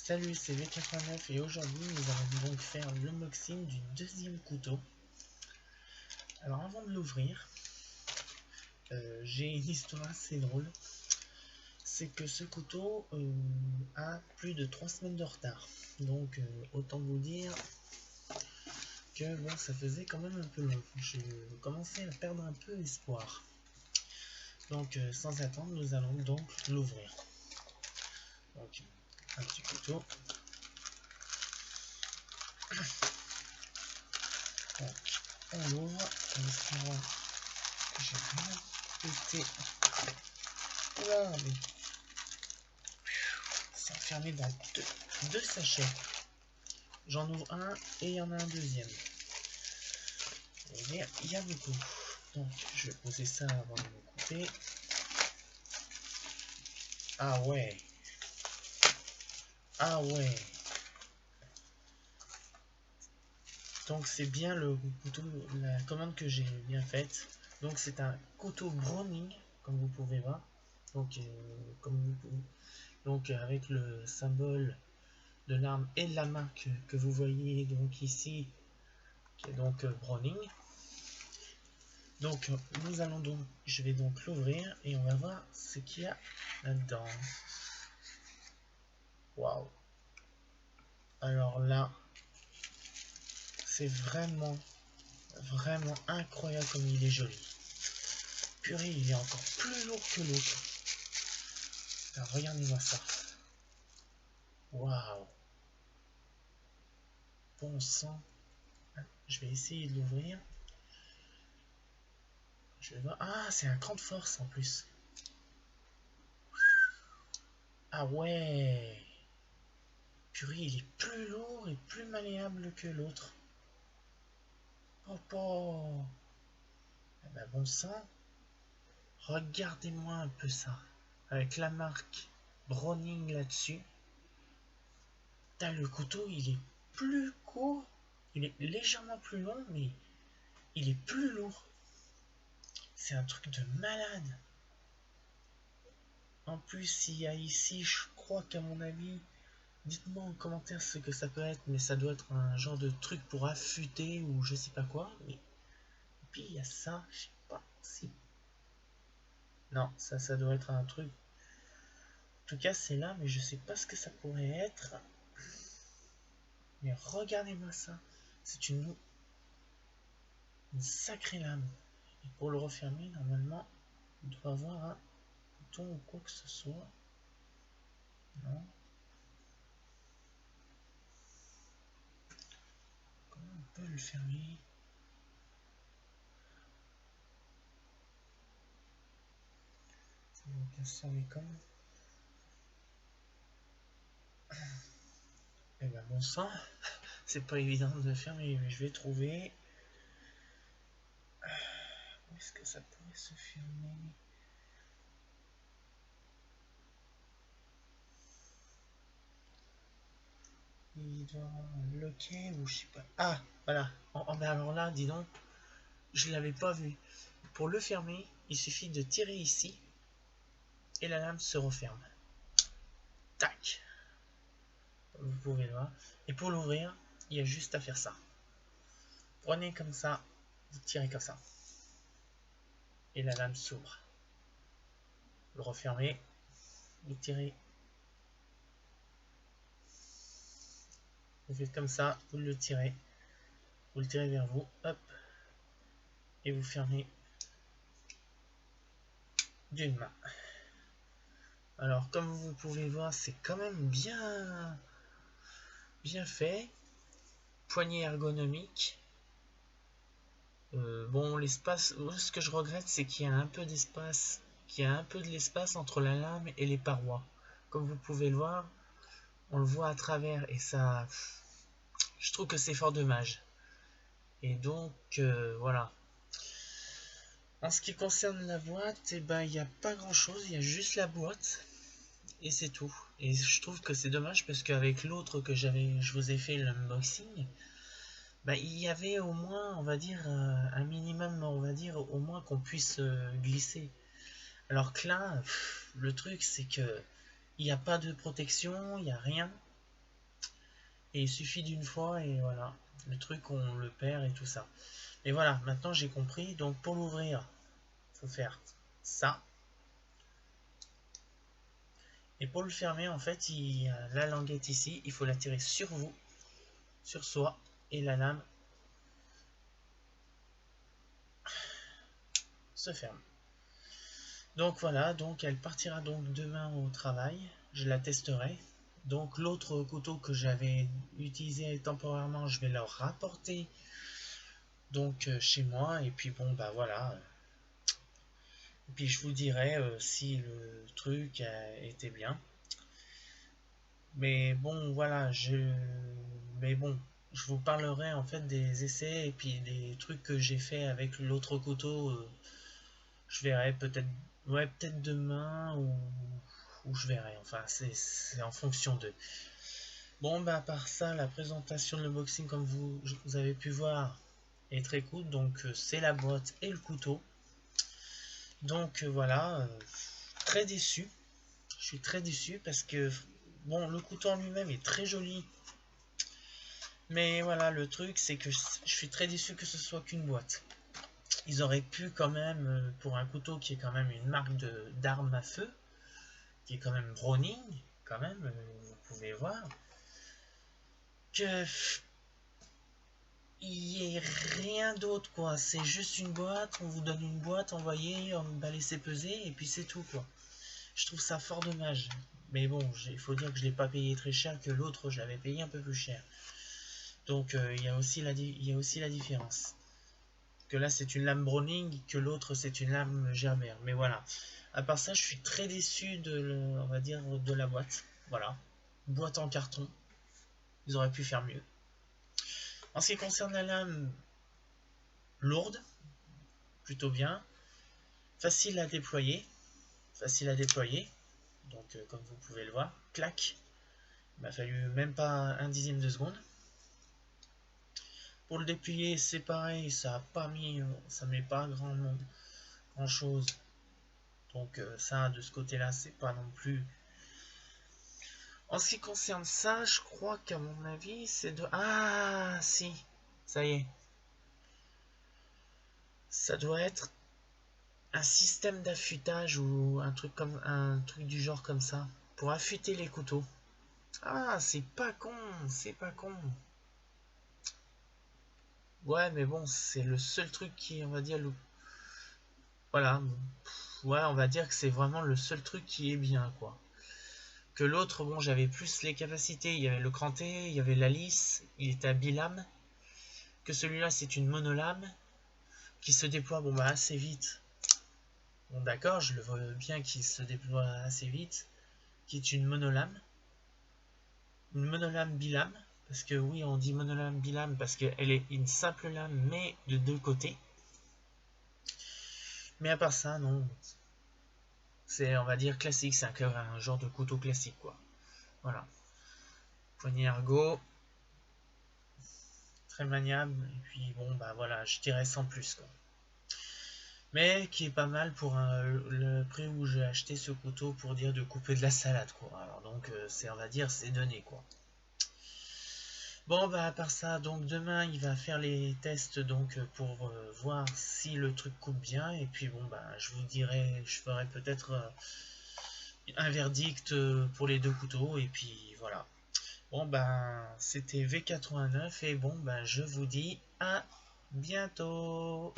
Salut, c'est V89 et aujourd'hui nous allons donc faire l'unboxing du deuxième couteau. Alors avant de l'ouvrir, j'ai une histoire assez drôle. C'est que ce couteau a plus de 3 semaines de retard. Donc autant vous dire que bon, ça faisait quand même un peu long. Je commençais à perdre un peu espoir. Donc sans attendre, nous allons donc l'ouvrir. Donc un petit couteau. Donc, on l'ouvre en espérant que j'ai rien pété. Oula, mais c'est enfermé dans deux sachets. J'en ouvre un et il y en a un deuxième. Vous voyez, il y a beaucoup. Donc, je vais poser ça avant de me couper. Ah ouais. Ah ouais. Donc, c'est bien le couteau, la commande que j'ai bien faite. Donc, c'est un couteau Browning, comme vous pouvez voir. Donc, avec le symbole de l'arme et de la marque que vous voyez donc ici, qui est donc Browning. Donc je vais donc l'ouvrir et on va voir ce qu'il y a là-dedans. Waouh! Alors là, c'est vraiment incroyable comme il est joli. Purée, il est encore plus lourd que l'autre. Alors regardez-moi ça. Waouh! Bon sang. Je vais essayer de l'ouvrir. Je vais voir. Ah, c'est un cran de force en plus. Ah ouais! Purée, il est plus lourd et plus malléable que l'autre. Oh, oh. Eh ben, bon sang. Regardez-moi un peu ça. Avec la marque Browning là-dessus. Le couteau, il est plus court. Il est légèrement plus long, mais il est plus lourd. C'est un truc de malade. En plus, il y a ici, je crois qu'à mon avis, dites-moi en commentaire ce que ça peut être, mais ça doit être un genre de truc pour affûter ou je sais pas quoi. Mais... Et puis il y a ça, je sais pas si... Non, ça doit être un truc. En tout cas, c'est là, mais je sais pas ce que ça pourrait être. Mais regardez-moi ça. C'est une sacrée lame. Et pour le refermer, normalement, il doit avoir un bouton ou quoi que ce soit. Non. Comment on peut le fermer? C'est bien sûr, mais comme. Eh ben bon sang, c'est pas évident de le fermer, mais je vais trouver. Où est-ce que ça pourrait se fermer? Il doit avoir un loquet ou je sais pas. Ah, voilà. Ben alors là, dis donc, je l'avais pas vu. Pour le fermer, il suffit de tirer ici et la lame se referme. Tac. Comme vous pouvez le voir. Et pour l'ouvrir, il y a juste à faire ça. Prenez comme ça, vous tirez comme ça. Et la lame s'ouvre. Vous le refermez, vous tirez. Vous faites comme ça, vous le tirez vers vous, hop, et vous fermez d'une main. Alors comme vous pouvez voir, c'est quand même bien fait. Poignée ergonomique. Bon, l'espace, ce que je regrette, c'est qu'il y a un peu d'espace, de l'espace entre la lame et les parois. Comme vous pouvez le voir, on le voit à travers et ça, je trouve que c'est fort dommage. Et donc voilà. En ce qui concerne la boîte, eh ben, il n'y a pas grand chose, il y a juste la boîte et c'est tout. Et je trouve que c'est dommage parce qu'avec l'autre que je vous ai fait l'unboxing, bah, il y avait au moins, on va dire, un minimum, on va dire, au moins qu'on puisse glisser. Alors que là, le truc c'est que il n'y a pas de protection, il n'y a rien. Et il suffit d'une fois et voilà. Le truc, on le perd et tout ça. Et voilà, maintenant j'ai compris. Donc pour l'ouvrir, il faut faire ça. Et pour le fermer, en fait, la languette ici, il faut la tirer sur vous, sur soi, et la lame se ferme. Donc voilà, donc elle partira donc demain au travail. Je la testerai. Donc l'autre couteau que j'avais utilisé temporairement, je vais le rapporter donc chez moi. Et puis bon, bah voilà. Et puis je vous dirai si le truc était bien. Mais bon, voilà, mais bon, je vous parlerai en fait des essais et puis des trucs que j'ai fait avec l'autre couteau. Je verrai peut-être, ouais, peut-être demain ou je verrai. Enfin, c'est en fonction de. Bon, bah à part ça, la présentation de l'unboxing, comme vous avez pu voir, est très cool. Donc c'est la boîte et le couteau. Donc voilà, très déçu. Je suis très déçu parce que bon, le couteau en lui-même est très joli. Mais voilà, le truc, c'est que je suis très déçu que ce soit qu'une boîte. Ils auraient pu quand même, pour un couteau qui est quand même une marque d'arme à feu, qui est quand même Browning, quand même, vous pouvez voir, que il n'y ait rien d'autre, quoi. C'est juste une boîte, on vous donne une boîte, envoyée, on va laisser peser, et puis c'est tout, quoi. Je trouve ça fort dommage. Mais bon, il faut dire que je ne l'ai pas payé très cher, que l'autre, je l'avais payé un peu plus cher. Donc il y a aussi la différence. Que là c'est une lame Browning, que l'autre c'est une lame Gerber. Mais voilà. À part ça, je suis très déçu on va dire, de la boîte. Voilà. Boîte en carton. Ils auraient pu faire mieux. En ce qui concerne la lame, lourde, plutôt bien. Facile à déployer. Facile à déployer. Donc comme vous pouvez le voir, clac. Il m'a fallu même pas un dixième de seconde. Pour le déplier, c'est pareil, ça a pas mis, ça met pas grand chose. Donc ça, de ce côté-là, c'est pas non plus. En ce qui concerne ça, je crois qu'à mon avis, c'est de. Ah, si, ça y est. Ça doit être un système d'affûtage ou un truc du genre comme ça pour affûter les couteaux. Ah, c'est pas con, c'est pas con. Ouais, mais bon, c'est le seul truc qui, on va dire, voilà. Ouais, on va dire que c'est vraiment le seul truc qui est bien, quoi. Que l'autre, bon, j'avais plus les capacités. Il y avait le cranté, il y avait la lisse, il était à bilame. Que celui-là, c'est une monolame qui se déploie bon, bah, assez vite. Bon, d'accord, je le vois bien qu'il se déploie assez vite. Qui est une monolame. Une monolame bilame. Parce que oui, on dit monolame bilame parce qu'elle est une simple lame, mais de deux côtés. Mais à part ça, non. C'est, on va dire, classique. C'est un genre de couteau classique, quoi. Voilà. Poignée ergot. Très maniable. Et puis, bon, bah voilà, je dirais sans plus, quoi. Mais qui est pas mal pour le prix où j'ai acheté ce couteau pour dire de couper de la salade, quoi. Alors donc, c'est, on va dire, c'est donné, quoi. Bon, bah à part ça, donc demain il va faire les tests donc pour voir si le truc coupe bien. Et puis bon, bah je vous dirai, je ferai peut-être un verdict pour les deux couteaux. Et puis voilà. Bon, bah c'était V89 et bon, bah je vous dis à bientôt.